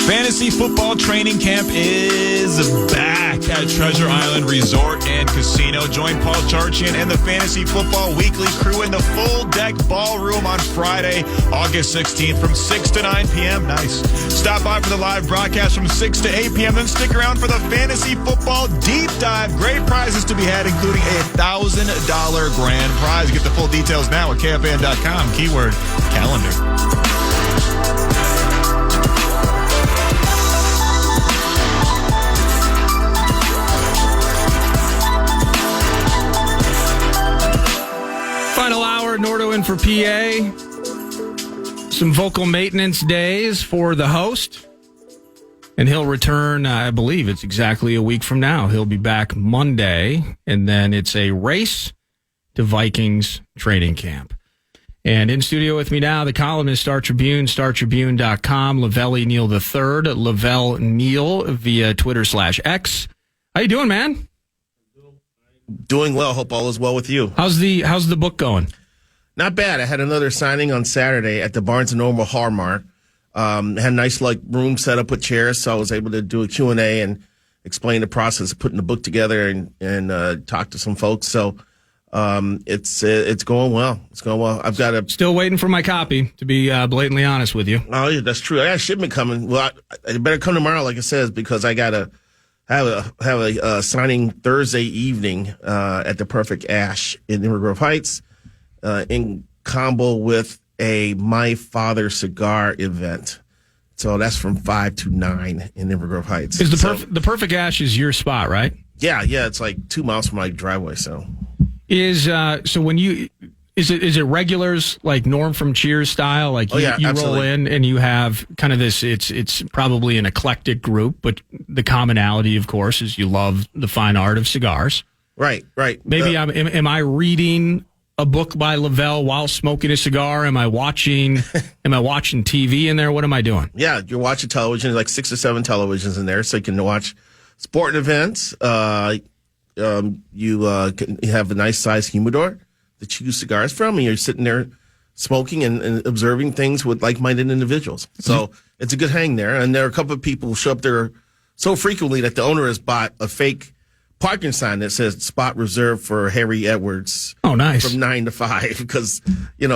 Fantasy football training camp is back at Treasure Island Resort and Casino. Join Paul Charchian and the Fantasy Football Weekly crew in the full deck ballroom on Friday, August 16th from 6 to 9 p.m. Nice. Stop by for the live broadcast from 6 to 8 p.m. Then stick around for the Fantasy Football Deep Dive. Great prizes to be had, including a $1,000 grand prize. Get the full details now at KFAN.com. Keyword calendar. Final hour, Nordo in for PA. Some vocal maintenance days for the host. And he'll return, I believe it's exactly a week from now. He'll be back Monday. And then it's a race to Vikings training camp. And in studio with me now, the columnist, Star Tribune, StarTribune.com, Lavelle E Neal III, Lavelle Neal via Twitter/X. How you doing, man? Doing well. Hope all is well with you. How's the book going? Not bad. I had another signing on Saturday at the Barnes & Noble Hallmark. Had a nice room set up with chairs, so I was able to do a Q&A and explain the process of putting the book together and talk to some folks. So it's going well. It's going well. I've got a still waiting for my copy, to be blatantly honest with you. Oh yeah, that's true. I got a shipment coming. Well, I better come tomorrow, like it says, because I gotta have a signing Thursday evening at the Perfect Ash in River Grove Heights in combo with a My Father cigar event. So that's from 5 to 9 in River Grove Heights. Is the Perfect Ash is your spot, right? Yeah. It's like 2 miles from my driveway. So when you is it regulars like Norm from Cheers style? Like you roll in and you have kind of this. It's probably an eclectic group, but the commonality, of course, is you love the fine art of cigars. Right. Maybe am I reading a book by Lavelle while smoking a cigar? Am I watching TV in there? What am I doing? Yeah, you're watching television. There's like 6 or 7 televisions in there, so you can watch sporting events. You have a nice size humidor to choose cigars from, and you're sitting there smoking and observing things with like-minded individuals. So it's a good hang there. And there are a couple of people who show up there so frequently that the owner has bought a fake parking sign that says spot reserved for Harry Edwards. Oh, nice. From 9 to 5, because,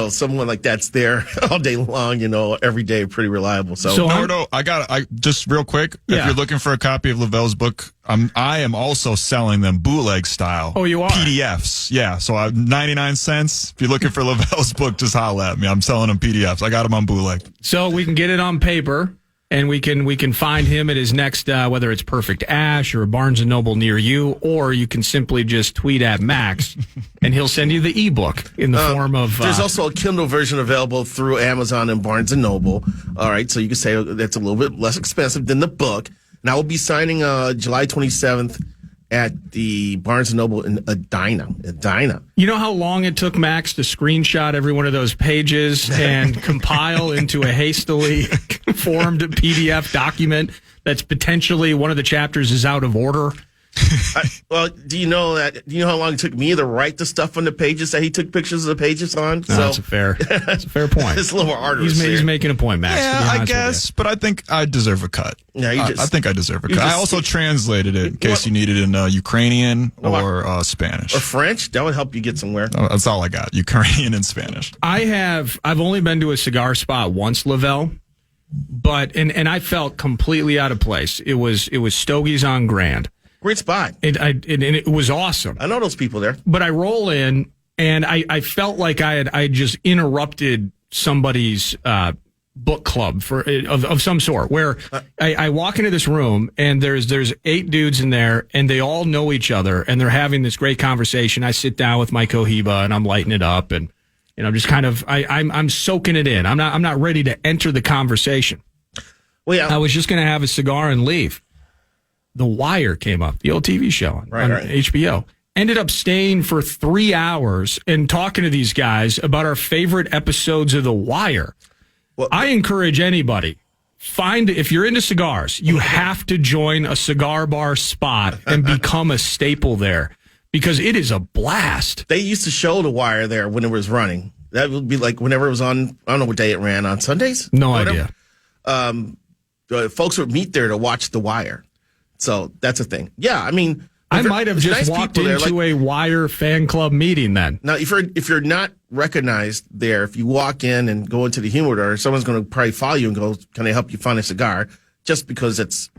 someone like that's there all day long, every day, pretty reliable. So Nordo, I just real quick, if you're looking for a copy of Lavelle's book, I am also selling them bootleg style. Oh, you are? PDFs. Yeah. So 99 cents. If you're looking for Lavelle's book, just holla at me. I'm selling them PDFs. I got them on bootleg. So we can get it on paper. And we can find him at his next, whether it's Perfect Ash or a Barnes & Noble near you, or you can simply just tweet at Max, and he'll send you the ebook in the form of... There's also a Kindle version available through Amazon and Barnes & Noble. All right, so you can say that's a little bit less expensive than the book. And I will be signing July 27th at the Barnes & Noble in Edina. You know how long it took Max to screenshot every one of those pages and compile into a hastily formed PDF document that's potentially one of the chapters is out of order? Do you know how long it took me to write the stuff on the pages that he took pictures of the pages on? No, that's a fair point. It's a little more arduous. He's making a point, Max. Yeah, I guess, but I think I deserve a cut. Yeah, I think I deserve a cut. I also translated it in case you needed in Ukrainian or Spanish. Or French. That would help you get somewhere. That's all I got, Ukrainian and Spanish. I've only been to a cigar spot once, Lavelle, but and I felt completely out of place. It was Stogie's on Grand. Great spot. And it was awesome. I know those people there. But I roll in, and I felt like I just interrupted somebody's book club of some sort, where I walk into this room, and there's 8 dudes in there, and they all know each other, and they're having this great conversation. I sit down with my Cohiba, and I'm lighting it up, and I'm just kind of I'm soaking it in. I'm not ready to enter the conversation. Well, yeah. I was just going to have a cigar and leave. The Wire came up, the old TV show on HBO. Ended up staying for 3 hours and talking to these guys about our favorite episodes of The Wire. Well, I encourage anybody, if you're into cigars, you have to join a cigar bar spot and become a staple there, because it is a blast. They used to show The Wire there when it was running. That would be like whenever it was on, I don't know what day it ran, on Sundays? No idea. folks would meet there to watch The Wire. So that's a thing. Yeah, I mean, I might have just walked into a Wire fan club meeting then. Now, if you're not recognized there, if you walk in and go into the humidor, someone's going to probably follow you and go, "Can I help you find a cigar?" Just because it's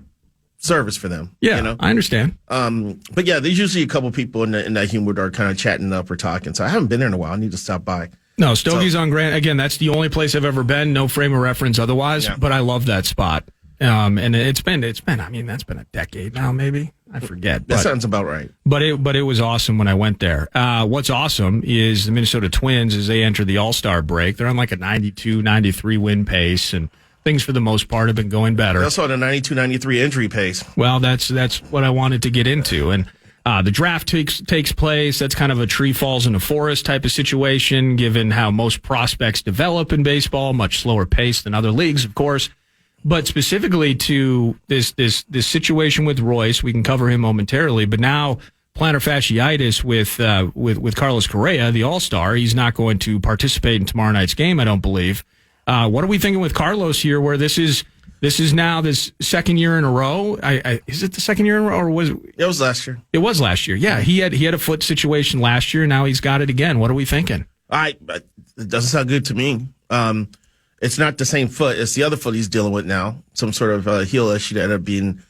service for them. Yeah, you know? I understand. But yeah, there's usually a couple people in that humidor kind of chatting up or talking. So I haven't been there in a while. I need to stop by. No, Stogie's on Grant. Again, that's the only place I've ever been. No frame of reference otherwise, but I love that spot. And it's been, I mean, that's been a decade now, maybe. I forget. That sounds about right. But it was awesome when I went there. What's awesome is the Minnesota Twins, as they enter the All-Star break, they're on like a 92, 93 win pace, and things for the most part have been going better. They also had a 92, 93 injury pace. Well, that's what I wanted to get into. And the draft takes place. That's kind of a tree falls in a forest type of situation, given how most prospects develop in baseball, much slower pace than other leagues, of course. But specifically to this situation with Royce, we can cover him momentarily. But now plantar fasciitis with Carlos Correa, the All-Star. He's not going to participate in tomorrow night's game, I don't believe. What are we thinking with Carlos here? Where this is now this second year in a row. Is it the second year in a row, or was it? It was last year. It was last year. Yeah, he had a foot situation last year. Now he's got it again. What are we thinking? It doesn't sound good to me. It's not the same foot. It's the other foot he's dealing with now. Some sort of heel issue that ended up being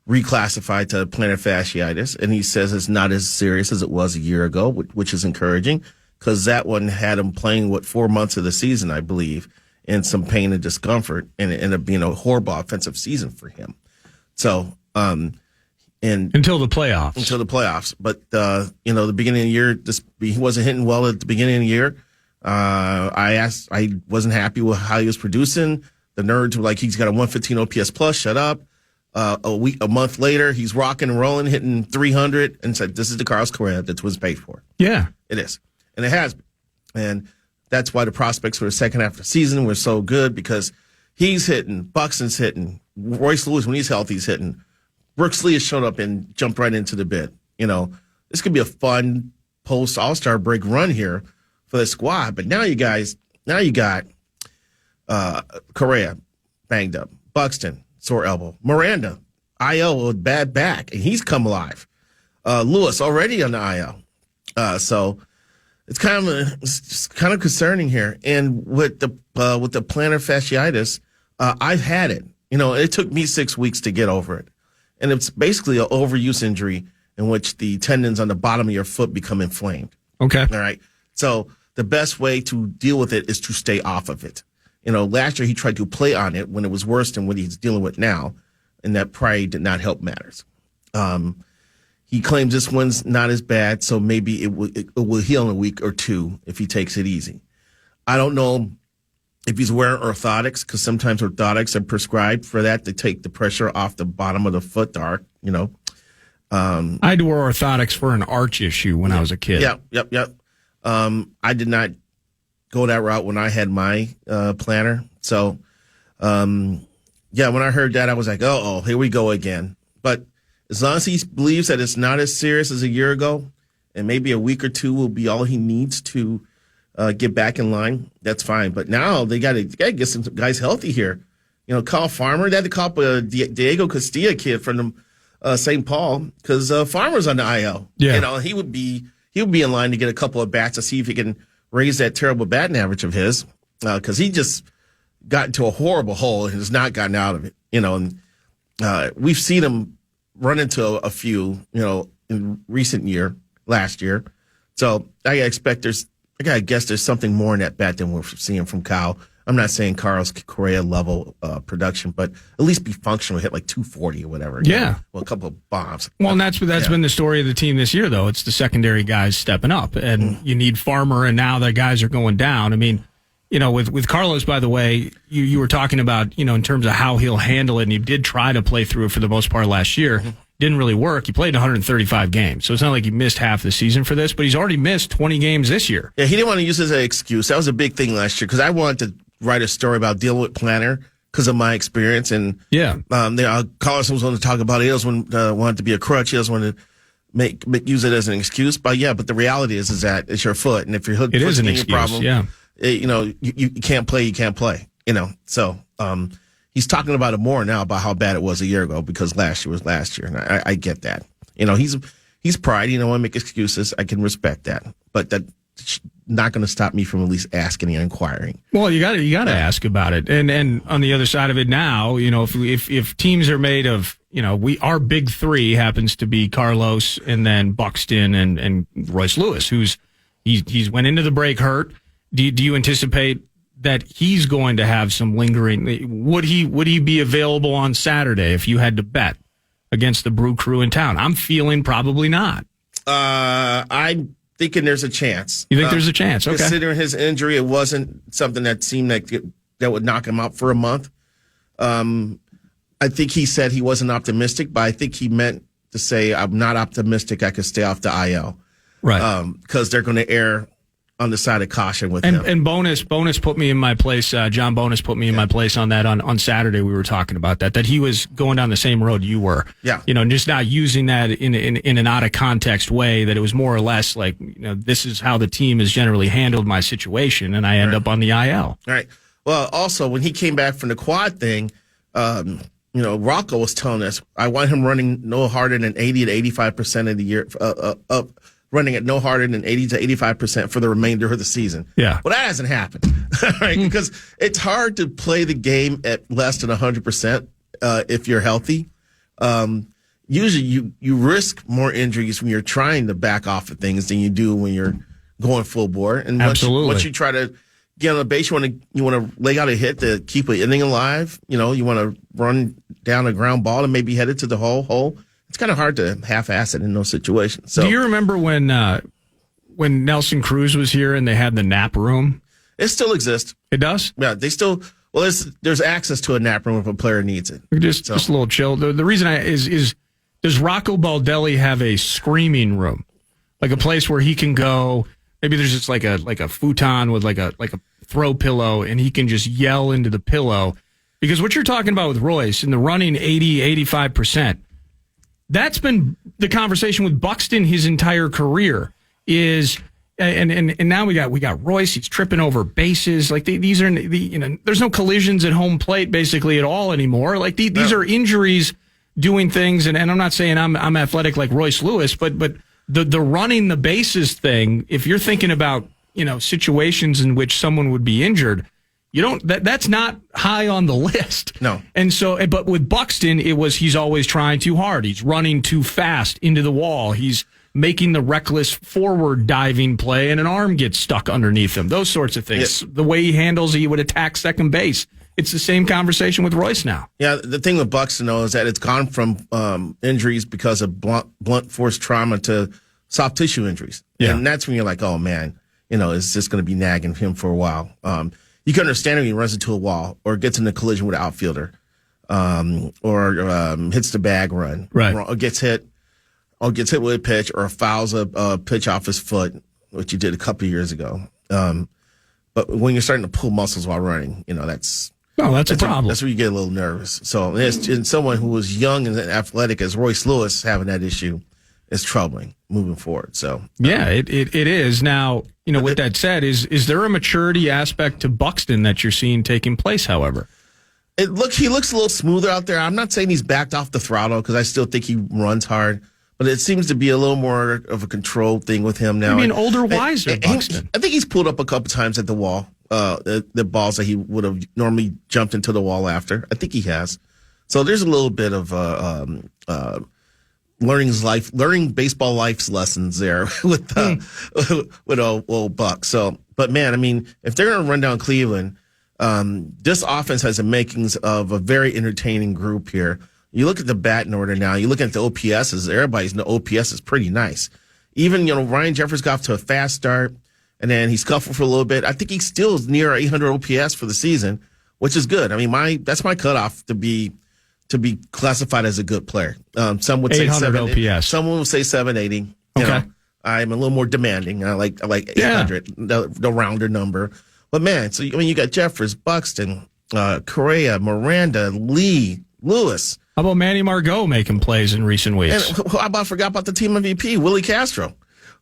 reclassified to plantar fasciitis. And he says it's not as serious as it was a year ago, which is encouraging because that one had him playing, 4 months of the season, I believe, in some pain and discomfort. And it ended up being a horrible offensive season for him. So, and until the playoffs. But, the beginning of the year, he wasn't hitting well at the beginning of the year. I wasn't happy with how he was producing. The nerds were like, he's got a 115 OPS plus, shut up. A month later, he's rocking and rolling, hitting 300, and said, this is the Carlos Correa that Twins paid for. Yeah. It is. And it has been. And that's why the prospects for the second half of the season were so good, because he's hitting, Buxton's hitting, Royce Lewis, when he's healthy, is hitting. Brooks Lee has shown up and jumped right into the bid. This could be a fun post-All-Star break run here for the squad. But now you got Correa banged up, Buxton, sore elbow, Miranda, IL with bad back, and he's come alive. Lewis already on the IL. So it's kind of concerning here. And with the plantar fasciitis, I've had it. It took me 6 weeks to get over it. And it's basically an overuse injury in which the tendons on the bottom of your foot become inflamed. Okay. All right. So the best way to deal with it is to stay off of it. Last year he tried to play on it when it was worse than what he's dealing with now, and that probably did not help matters. He claims this one's not as bad, so maybe it will heal in a week or two if he takes it easy. I don't know if he's wearing orthotics, because sometimes orthotics are prescribed for that to take the pressure off the bottom of the foot, I had to wear orthotics for an arch issue when I was a kid. Yep. I did not go that route when I had my plantar. So, when I heard that, I was like, oh, here we go again. But as long as he believes that it's not as serious as a year ago, and maybe a week or two will be all he needs to get back in line, that's fine. But now they got to get some guys healthy here. Call Farmer. They had to call up a Diego Castilla kid from St. Paul, because Farmer's on the IL. Yeah. He would be in line to get a couple of bats to see if he can raise that terrible batting average of his, because he just got into a horrible hole and has not gotten out of it. And we've seen him run into a few, in last year. So I gotta guess there's something more in that bat than we're seeing from Kyle. I'm not saying Carlos Correa level production, but at least be functional, hit like 240 or whatever. Yeah. Well, a couple of bombs. Well, and that's been the story of the team this year, though. It's the secondary guys stepping up, and you need Farmer, and now the guys are going down. I mean, with Carlos, by the way, you were talking about, in terms of how he'll handle it, and he did try to play through it for the most part last year. Didn't really work. He played 135 games, so it's not like he missed half the season for this, but he's already missed 20 games this year. Yeah, he didn't want to use it as an excuse. That was a big thing last year, because I wanted to write a story about dealing with plantar because of my experience. And Carlos was going to talk about it. He doesn't want it to be a crutch. He doesn't want to use it as an excuse. But the reality is that it's your foot, and if your foot is an excuse, problem, you can't play. You can't play. So he's talking about it more now about how bad it was a year ago because last year was last year. And I get that. He's pride. You don't want to make excuses. I can respect that. But that's not going to stop me from at least asking and inquiring. Well, you got to ask about it. And on the other side of it now, if teams are made of, our big three happens to be Carlos and then Buxton and Royce Lewis, he's went into the break hurt. Do you anticipate that he's going to have some lingering? Would he be available on Saturday if you had to bet against the Brew Crew in town? I'm feeling probably not. I'm thinking there's a chance. You think there's a chance? Okay. Considering his injury, it wasn't something that seemed like that would knock him out for a month. I think he said he wasn't optimistic, but I think he meant to say, I'm not optimistic I could stay off the IL. Right. Because they're going to err on the side of caution with him. And Bonus put me in my place. John Bonus put me in my place on that on Saturday. We were talking about that he was going down the same road you were. Yeah. Just not using that in an out of context way, that it was more or less like, this is how the team has generally handled my situation, and I end up on the IL. All right. Well, also, when he came back from the quad thing, Rocco was telling us, I want him running no harder than 80 to 85% of the year, running at no harder than 80 to 85% for the remainder of the season. Yeah. Well, that hasn't happened, right? Because it's hard to play the game at less than 100% if you're healthy. Usually you risk more injuries when you're trying to back off of things than you do when you're going full bore. And once you try to get on the base, you want to lay out a hit to keep an inning alive. You want to run down a ground ball and maybe head it to the hole. It's kind of hard to half-ass it in those situations. So, do you remember when Nelson Cruz was here and they had the nap room? It still exists. It does? Yeah, they still. Well, there's access to a nap room if a player needs it. Just a little chill. The reason is does Rocco Baldelli have a screaming room, like a place where he can go? Maybe there's just like a futon with like a throw pillow, and he can just yell into the pillow. Because what you're talking about with Royce and the running 80, 85%, that's been the conversation with Buxton his entire career. And now we got Royce. He's tripping over bases. Like these are there's no collisions at home plate basically at all anymore. Like these are injuries doing things. And I'm not saying I'm athletic like Royce Lewis, but the running the bases thing. If you're thinking about situations in which someone would be injured, that's not high on the list. No. And so, but with Buxton, he's always trying too hard. He's running too fast into the wall. He's making the reckless forward diving play and an arm gets stuck underneath him. Those sorts of things. Yeah. The way he would attack second base. It's the same conversation with Royce now. Yeah. The thing with Buxton though is that it's gone from injuries because of blunt force trauma to soft tissue injuries. Yeah. And that's when you're like, oh man, it's just going to be nagging him for a while. You can understand when he runs into a wall or gets in a collision with an outfielder, or hits the bag run, right? Or gets hit with a pitch or fouls a pitch off his foot, which he did a couple of years ago. But when you're starting to pull muscles while running, that's a problem. That's where you get a little nervous. So and someone who was young and athletic as Royce Lewis having that issue is troubling moving forward. So it is. Now, with that said, is there a maturity aspect to Buxton that you're seeing taking place, however? He looks a little smoother out there. I'm not saying he's backed off the throttle because I still think he runs hard, but it seems to be a little more of a controlled thing with him now. I mean, older, wiser Buxton. I think he's pulled up a couple times at the wall, the balls that he would have normally jumped into the wall after. I think he has. So there's a little bit of learning baseball life's lessons there with old Buck. So, but man, I mean, if they're going to run down Cleveland, this offense has the makings of a very entertaining group here. You look at the batting order now. You look at the OPSs. Everybody's the OPS is pretty nice. Even Ryan Jeffers got off to a fast start, and then he scuffled for a little bit. I think he still is near 800 OPS for the season, which is good. I mean, that's my cutoff to be classified as a good player. Some would say 800 OPS. Someone would say 780. Okay. I'm a little more demanding. I like 800, the rounder number. But man, so you got Jeffers, Buxton, Correa, Miranda, Lee, Lewis. How about Manny Margot making plays in recent weeks? And I forgot about the team MVP, Willie Castro,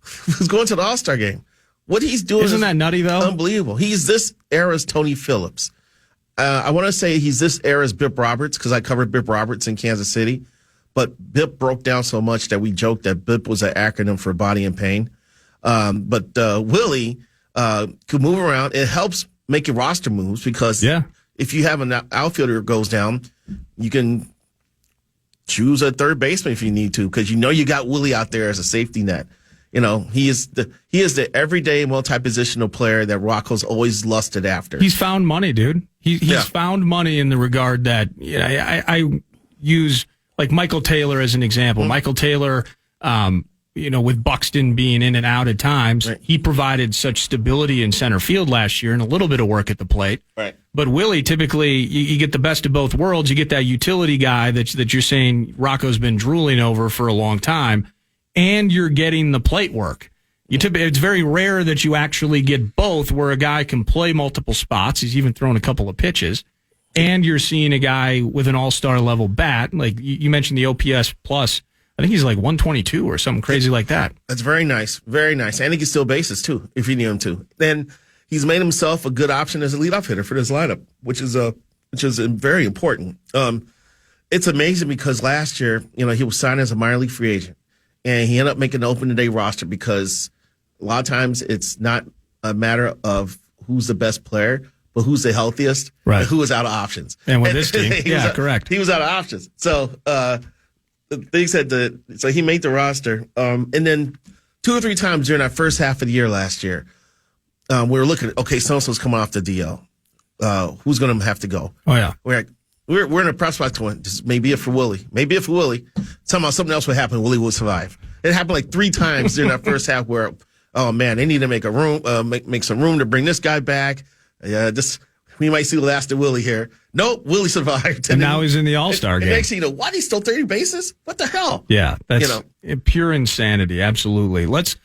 who's going to the All-Star game. What he's doing isn't that nutty though? Unbelievable. He's this era's Tony Phillips. I want to say he's this era's Bip Roberts because I covered Bip Roberts in Kansas City. But Bip broke down so much that we joked that Bip was an acronym for body and pain. But Willie could move around. It helps make your roster moves because if you have an outfielder who goes down, you can choose a third baseman if you need to because you got Willie out there as a safety net. He is the everyday multi-positional player that Rocco's always lusted after. He's found money, dude. He's found money in the regard that I use like Michael Taylor as an example. Mm-hmm. Michael Taylor, with Buxton being in and out at times, he provided such stability in center field last year and a little bit of work at the plate. Right. But Willie, typically, you get the best of both worlds. You get that utility guy that you're saying Rocco's been drooling over for a long time, and you're getting the plate work. It's very rare that you actually get both, where a guy can play multiple spots. He's even thrown a couple of pitches. And you're seeing a guy with an all-star level bat. Like you mentioned the OPS plus. I think he's like 122 or something crazy like that. That's very nice. Very nice. And he can steal bases, too, if you need him to. Then he's made himself a good option as a leadoff hitter for this lineup, which is very important. It's amazing because last year, he was signed as a minor league free agent. And he ended up making the open-day roster because a lot of times it's not a matter of who's the best player, but who's the healthiest, and who is out of options. And with this team, correct. He was out of options. So so he made the roster. And then 2 or 3 times during that first half of the year last year, we were looking at, okay, so-and-so's coming off the DL. Who's going to have to go? Oh, yeah. We're in a press box going, this may be it for Willie. Maybe it for Willie. Somehow something else would happen. Willie would survive. It happened like 3 times during that first half where, oh, man, they need to make a room, make some room to bring this guy back. We might see the last of Willie here. Nope, Willie survived. And now he's in the All-Star game. Next thing you know, what? He stole 30 bases? What the hell? Yeah, that's pure insanity. Absolutely. Let's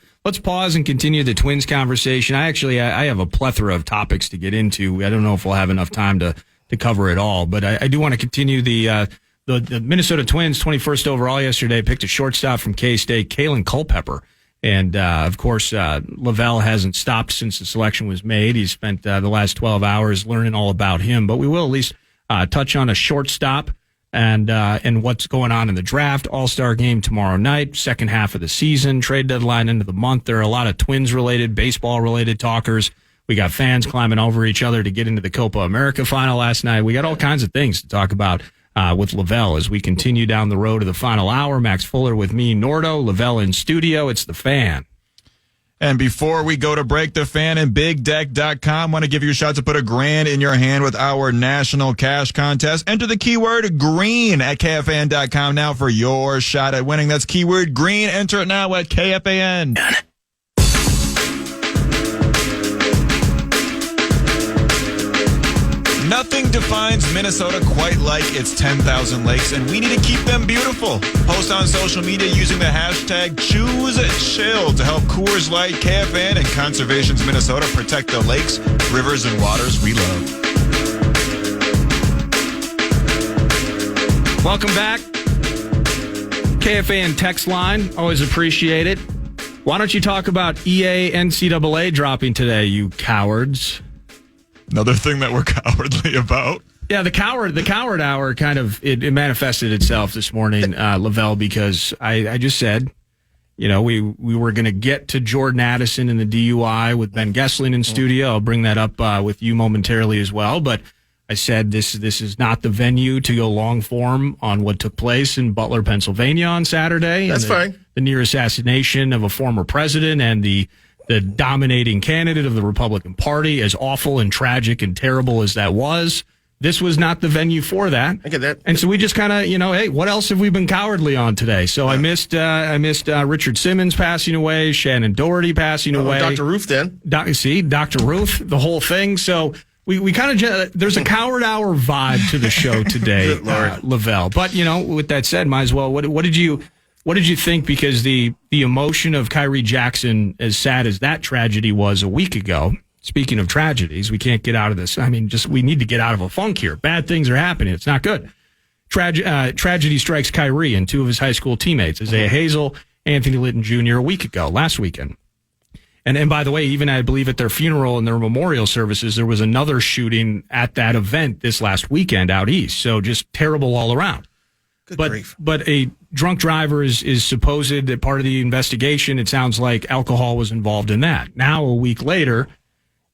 pause and continue the Twins conversation. I have a plethora of topics to get into. I don't know if we'll have enough time to cover it all, but I do want to continue the Minnesota Twins 21st overall yesterday picked a shortstop from K-State, Kalen Culpepper. And, of course, Lavelle hasn't stopped since the selection was made. He's spent the last 12 hours learning all about him. But we will at least touch on a shortstop and what's going on in the draft. All-Star game tomorrow night, second half of the season, trade deadline end of the month. There are a lot of Twins-related, baseball-related talkers. We got fans climbing over each other to get into the Copa America final last night. We got all kinds of things to talk about with Lavelle as we continue down the road to the final hour. Max Fuller with me, Nordo, Lavelle in studio. It's the Fan. And before we go to break, the Fan and BigDeck.com want to give you a shot to put $1,000 in your hand with our national cash contest. Enter the keyword green at KFAN.com now for your shot at winning. That's keyword green. Enter it now at KFAN. Done. Nothing defines Minnesota quite like its 10,000 lakes, and we need to keep them beautiful. Post on social media using the hashtag ChooseChill to help Coors Light, KFAN, and Conservations Minnesota protect the lakes, rivers, and waters we love. Welcome back. KFAN text line. Always appreciate it. Why don't you talk about EA NCAA dropping today, you cowards? Another thing that we're cowardly about. Yeah, the coward hour kind of it manifested itself this morning, Lavelle, because I just said, we were going to get to Jordan Addison in the DUI with Ben Gessling in studio. I'll bring that up with you momentarily as well. But I said this is not the venue to go long form on what took place in Butler, Pennsylvania on Saturday. That's fine. The near assassination of a former president and the dominating candidate of the Republican Party, as awful and tragic and terrible as that was. This was not the venue for that. I get that. And so we just kind of, hey, what else have we been cowardly on today? So I missed Richard Simmons passing away, Shannon Doherty passing away. Dr. Ruth then. Dr. Ruth, the whole thing. So we kind of, there's a coward hour vibe to the show today, Lavelle. But, with that said, might as well, what did you think? Because the emotion of Kyrie Jackson, as sad as that tragedy was a week ago, speaking of tragedies, we can't get out of this. I mean, we need to get out of a funk here. Bad things are happening. It's not good. Tragedy strikes Kyrie and 2 of his high school teammates, Isaiah Hazel, Anthony Litton Jr., last weekend. And by the way, even I believe at their funeral and their memorial services, there was another shooting at that event this last weekend out east. So just terrible all around. Good grief. But a drunk driver is supposed that part of the investigation. It sounds like alcohol was involved in that. Now, a week later,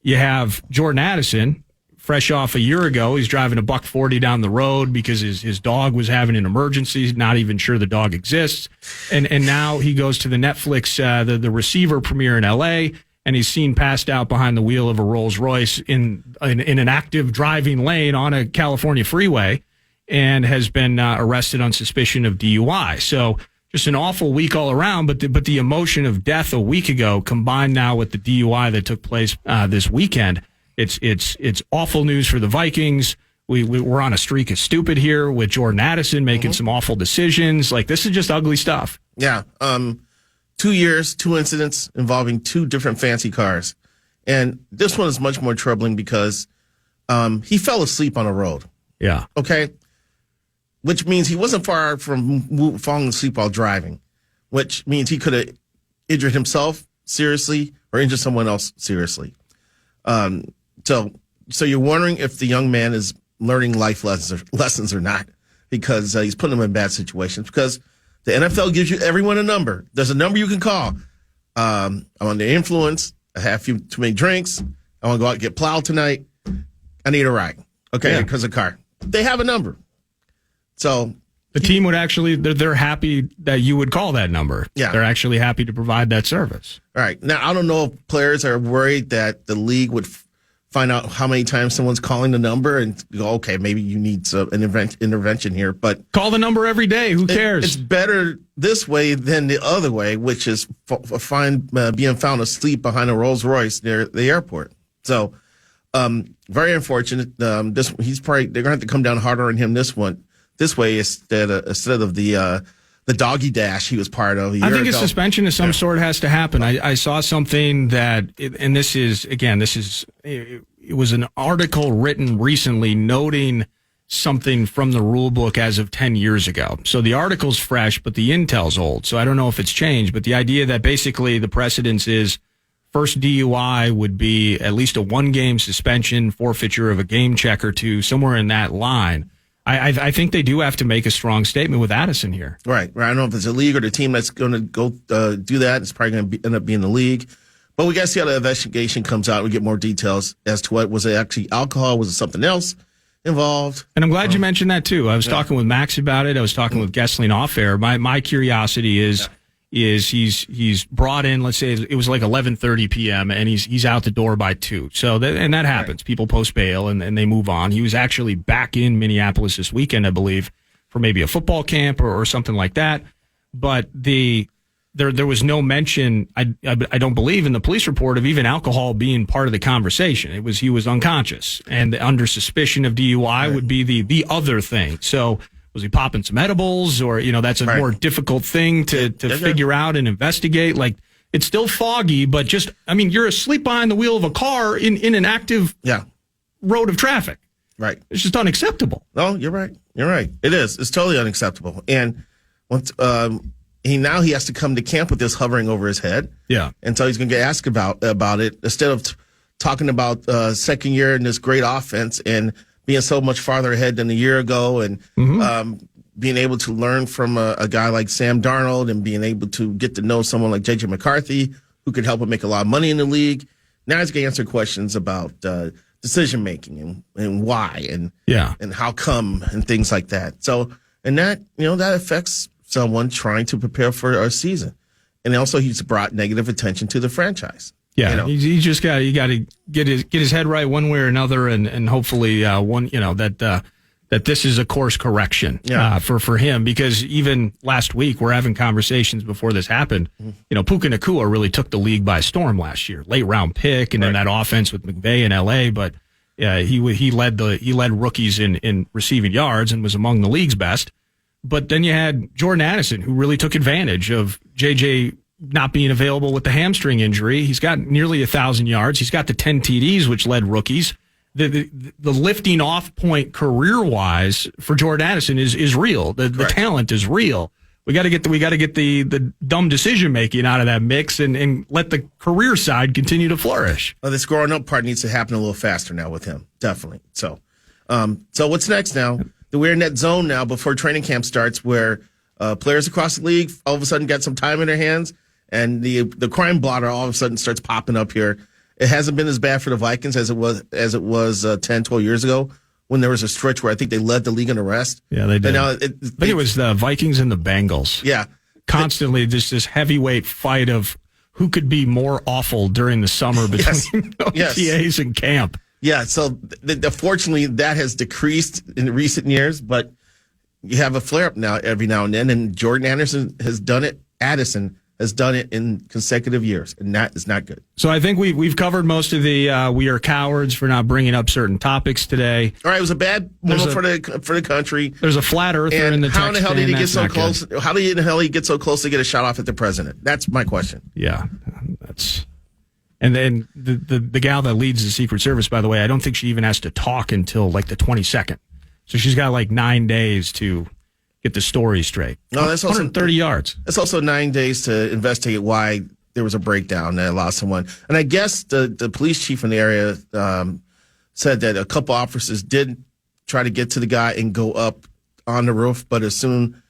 you have Jordan Addison, fresh off a year ago. He's driving a $140 down the road because his dog was having an emergency, not even sure the dog exists. And now he goes to the Netflix, the Receiver premiere in L.A., and he's seen passed out behind the wheel of a Rolls Royce in an active driving lane on a California freeway, and has been arrested on suspicion of DUI. So just an awful week all around, but the emotion of death a week ago combined now with the DUI that took place this weekend, it's awful news for the Vikings. We're on a streak of stupid here with Jordan Addison making some awful decisions. Like, this is just ugly stuff. Yeah. 2 years, 2 incidents involving 2 different fancy cars. And this one is much more troubling because he fell asleep on a road. Yeah. Okay. Which means he wasn't far from falling asleep while driving, which means he could have injured himself seriously or injured someone else seriously. So you're wondering if the young man is learning life lessons or not, because he's putting them in bad situations. Because the NFL gives you everyone a number. There's a number you can call. I'm under influence. I have too many drinks. I want to go out and get plowed tonight. I need a ride. Okay, because of car. They have a number. So the team would actually, they're happy that you would call that number. Yeah. They're actually happy to provide that service. All right. Now, I don't know if players are worried that the league would find out how many times someone's calling the number and go, okay, maybe you need an intervention here. But call the number every day. Who cares? It's better this way than the other way, which is being found asleep behind a Rolls Royce near the airport. So, very unfortunate. They're going to have to come down harder on him this way instead of the doggy dash he was part of a year I think ago. a suspension of some sort has to happen. I saw something and it was an article written recently noting something from the rule book as of 10 years ago. So the article's fresh, but the intel's old. So I don't know if it's changed, but the idea that basically the precedence is first DUI would be at least a 1-game suspension, forfeiture of a game check or 2, somewhere in that line. I think they do have to make a strong statement with Addison here. Right. I don't know if it's a league or the team that's going to go do that. It's probably going to end up being the league. But we got to see how the investigation comes out. We get more details as to what was it actually alcohol? Was it something else involved? And I'm glad you mentioned that too. I was talking with Max about it. I was talking with Gessling off air. My curiosity is he's brought in, let's say it was like 11:30 p.m. and he's out the door by 2. So that happens. Right. People post bail and they move on. He was actually back in Minneapolis this weekend, I believe, for maybe a football camp or something like that. But there was no mention, I don't believe, in the police report of even alcohol being part of the conversation. He was unconscious and under suspicion of DUI would be the other thing. So was he popping some edibles or, that's a more difficult thing to figure out and investigate. Like, it's still foggy, but you're asleep behind the wheel of a car in an active road of traffic. Right. It's just unacceptable. No, you're right. It is. It's totally unacceptable. And once, he has to come to camp with this hovering over his head. Yeah. And so he's going to get asked about it instead of talking about second year in this great offense and being so much farther ahead than a year ago and being able to learn from a guy like Sam Darnold and being able to get to know someone like J.J. McCarthy, who could help him make a lot of money in the league. Now he's going to answer questions about decision-making and why and how come and things like that. So, and that affects someone trying to prepare for our season. And also he's brought negative attention to the franchise. Yeah, you just got to get his head right one way or another, and hopefully that this is a course correction for him, because even last week we're having conversations before this happened. Puka Nacua really took the league by storm last year, late round pick, and then that offense with McVay in L.A. But he led rookies in receiving yards and was among the league's best. But then you had Jordan Addison, who really took advantage of JJ not being available with the hamstring injury. He's got nearly 1,000 yards. He's got the 10 TDs, which led rookies. The lifting off point career-wise for Jordan Addison is real. The talent is real. We got to get the dumb decision making out of that mix and let the career side continue to flourish. Well, this growing up part needs to happen a little faster now with him, definitely. So what's next now? We're in that zone now before training camp starts, where players across the league all of a sudden get some time in their hands, and the crime blotter all of a sudden starts popping up here. It hasn't been as bad for the Vikings as it was 10, 12 years ago, when there was a stretch where I think they led the league in arrest. Yeah, they did. Now I think it was the Vikings and the Bengals. Yeah. Constantly just this heavyweight fight of who could be more awful during the summer between OTAs and camp. Yeah, so fortunately that has decreased in recent years, but you have a flare-up now every now and then, and Jordan Addison has done it in consecutive years, and that is not good. So I think we've covered most of the we are cowards for not bringing up certain topics today. All right, it was a bad moment for the country. There's a flat earther in the text. How in the hell did he get so close? How did the hell he get so close to get a shot off at the president? That's my question. Yeah, that's. And then the gal that leads the Secret Service, by the way, I don't think she even has to talk until like the 22nd. So she's got like 9 days to get the story straight. No, that's also 130 yards. It's also 9 days to investigate why there was a breakdown that lost someone. And I guess the police chief in the area said that a couple officers did try to get to the guy and go up on the roof, but as soon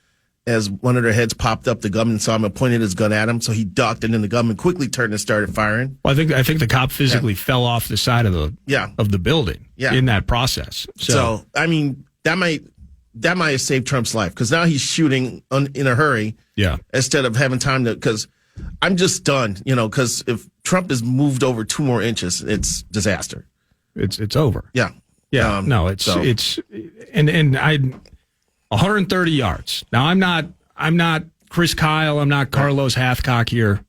as one of their heads popped up, the gunman saw him and pointed his gun at him, so he ducked, and then the gunman quickly turned and started firing. Well, I think the cop physically fell off the side of the building in that process. So I mean, that might have saved Trump's life, because now he's shooting in a hurry. Yeah. Instead of having time to, because I'm just stunned, because if Trump has moved over 2 more inches, it's disaster. It's over. Yeah. Yeah. No, it's 130 yards. Now I'm not Chris Kyle. I'm not Carlos Hathcock here,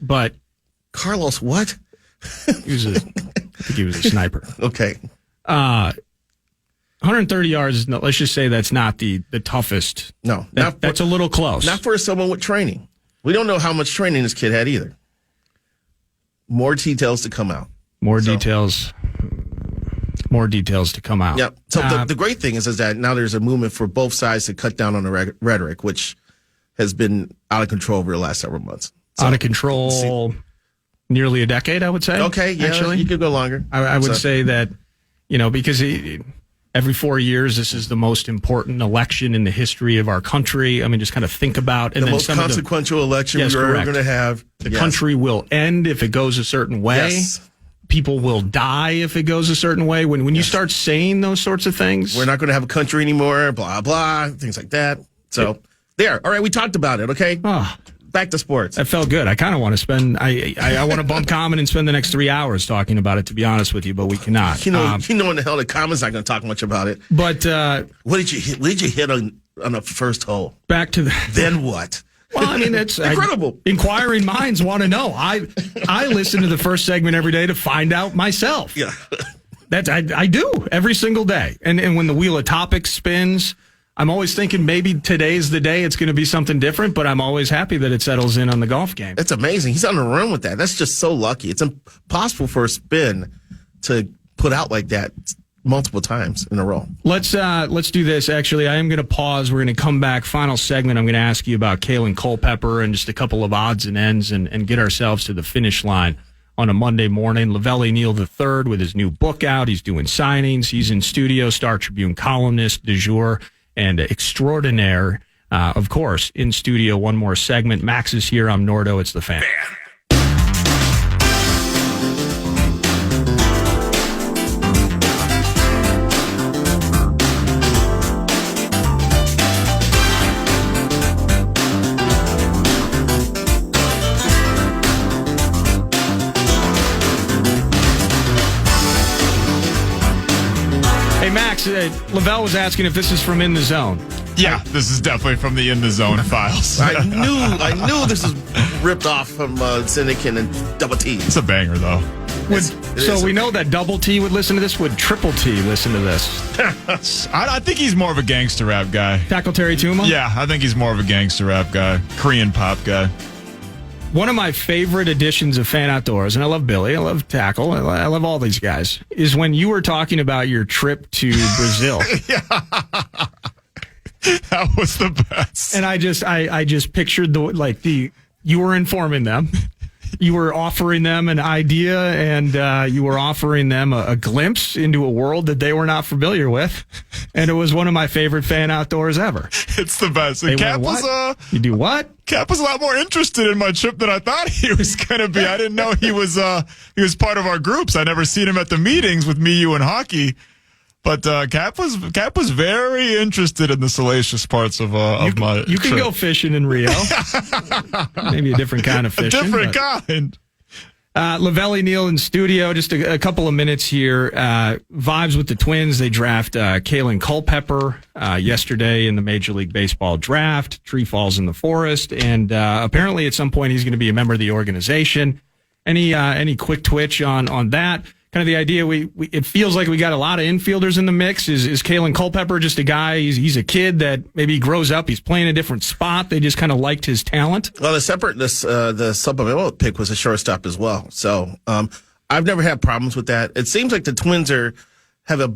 but Carlos what? I think he was a sniper. Okay. 130 yards. Let's just say that's not the toughest. No, that's a little close. Not for someone with training. We don't know how much training this kid had either. More details to come out. More details to come out. Yep. So the great thing is that now there's a movement for both sides to cut down on the rhetoric, which has been out of control over the last several months. So, out of control nearly a decade, I would say. Okay, yeah, actually. You could go longer. I would say that, because every 4 years, this is the most important election in the history of our country. I mean, just kind of think about the most consequential election we're ever going to have. The country will end if it goes a certain way. Yes. People will die if it goes a certain way. When you start saying those sorts of things, we're not going to have a country anymore. Blah blah, things like that. So there. All right, we talked about it. Okay. Back to sports. That felt good. I kind of want to spend. I want to bump Common and spend the next 3 hours talking about it. To be honest with you, but we cannot. In the hell the Common's not going to talk much about it. But what did you hit? What did you hit on the first hole? Back to then what? Well, I mean, it's incredible. Inquiring minds want to know. I listen to the first segment every day to find out myself. Yeah, I do every single day. And when the wheel of topics spins, I'm always thinking maybe today's the day it's going to be something different. But I'm always happy that it settles in on the golf game. That's amazing. He's on the run with that. That's just so lucky. It's impossible for a spin to put out like that multiple times in a row. Let's do this. Actually, I am going to pause. We're going to come back. Final segment. I'm going to ask you about Kalen Culpepper and just a couple of odds and ends and get ourselves to the finish line on a Monday morning. Lavelle E Neal III with his new book out. He's doing signings. He's in studio. Star Tribune columnist, du jour, and extraordinaire. Of course, in studio. One more segment. Max is here. I'm Nordo. It's the Fan. Lavelle was asking if this is from In the Zone. Yeah, this is definitely from the In the Zone files. I knew this was ripped off from Syndicate and Double T. It's a banger, though. We know that Double T would listen to this. Would Triple T listen to this? I think he's more of a gangster rap guy. Tackle Terry Tuma? Yeah, I think he's more of a gangster rap guy. Korean pop guy. One of my favorite editions of Fan Outdoors, and I love Billy, I love Tackle, I love all these guys, is when you were talking about your trip to Brazil. That was the best. And I just pictured you were informing them. You were offering them an idea, and you were offering them a glimpse into a world that they were not familiar with. And it was one of my favorite fan outdoors ever. It's the best. And Cap was you do what? Cap was a lot more interested in my trip than I thought he was going to be. I didn't know he was part of our groups. I never seen him at the meetings with me, you, and hockey. But Cap was very interested in the salacious parts of my. You can trip. go fishing in Rio. Maybe a different kind of fishing. A different kind. Lavelle E Neal in studio. Just a couple of minutes here. Vibes with the Twins. They draft Kalen Culpepper yesterday in the Major League Baseball draft. Tree falls in the forest, and apparently at some point he's going to be a member of the organization. Any quick twitch on that? Kind of the idea, it feels like we got a lot of infielders in the mix. Is Kalen Culpepper just a guy, he's a kid that maybe grows up, he's playing a different spot, they just kind of liked his talent? Well, the supplemental pick was a shortstop as well. So I've never had problems with that. It seems like the Twins have a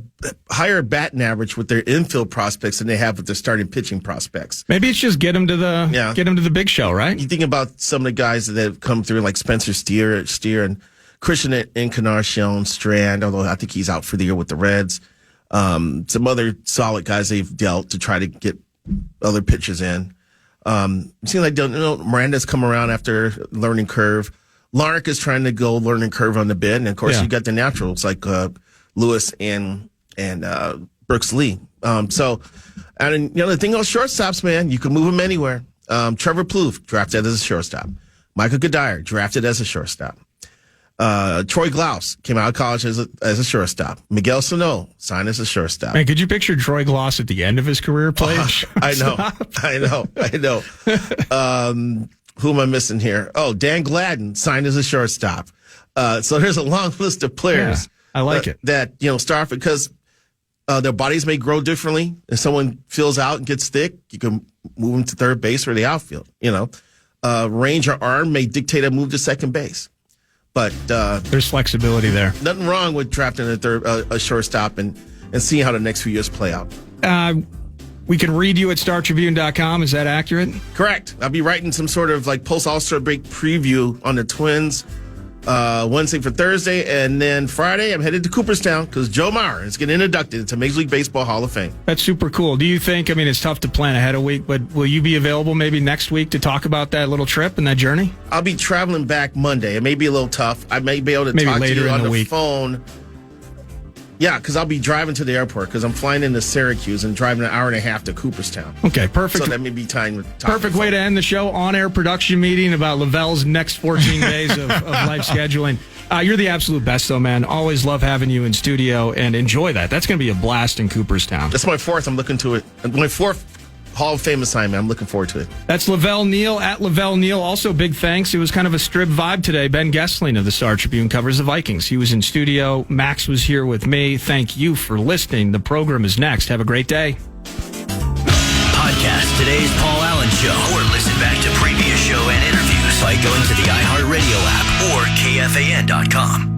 higher batting average with their infield prospects than they have with their starting pitching prospects. Maybe it's just get them to the big show, right? You think about some of the guys that have come through, like Spencer Steer and Christian Encarnacion Strand, although I think he's out for the year with the Reds. Some other solid guys they've dealt to try to get other pitchers in. It seems like Miranda's come around after learning curve. Lark is trying to go learning curve on the bid, and of course you got the naturals like Lewis and Brooks Lee. The thing about shortstops, man, you can move them anywhere. Trevor Plouffe drafted as a shortstop. Michael Goddard drafted as a shortstop. Troy Glaus came out of college as a shortstop. Miguel Sano signed as a shortstop. Man, could you picture Troy Glaus at the end of his career playing? I know. Who am I missing here? Oh, Dan Gladden signed as a shortstop. So there's a long list of players. I like it. That start because their bodies may grow differently. If someone fills out and gets thick, you can move them to third base or the outfield. Range or arm may dictate a move to second base. But there's flexibility there. Nothing wrong with drafting a shortstop and seeing how the next few years play out. We can read you at StarTribune.com. Is that accurate? Correct. I'll be writing some sort of like post All-Star break preview on the Twins Wednesday for Thursday, and then Friday I'm headed to Cooperstown because Joe Mauer is getting inducted into Major League Baseball Hall of Fame. That's super cool. Do you think, it's tough to plan ahead a week, but will you be available maybe next week to talk about that little trip and that journey? I'll be traveling back Monday. It may be a little tough. I may be able to talk to you on the phone. Yeah, because I'll be driving to the airport because I'm flying into Syracuse and driving an hour and a half to Cooperstown. Okay, perfect. So that may be time with perfect way to end the show. On-air production meeting about Lavelle's next 14 days of live scheduling. You're the absolute best, though, man. Always love having you in studio and enjoy that. That's going to be a blast in Cooperstown. That's my fourth. I'm looking to it. My fourth Hall of Fame assignment. I'm looking forward to it. That's Lavelle Neal at Lavelle Neal. Also, big thanks. It was kind of a strip vibe today. Ben Gessling of the Star Tribune covers the Vikings. He was in studio. Max was here with me. Thank you for listening. The program is next. Have a great day. Podcast today's Paul Allen Show, or listen back to previous show and interviews by going to the iHeartRadio app or KFAN.com.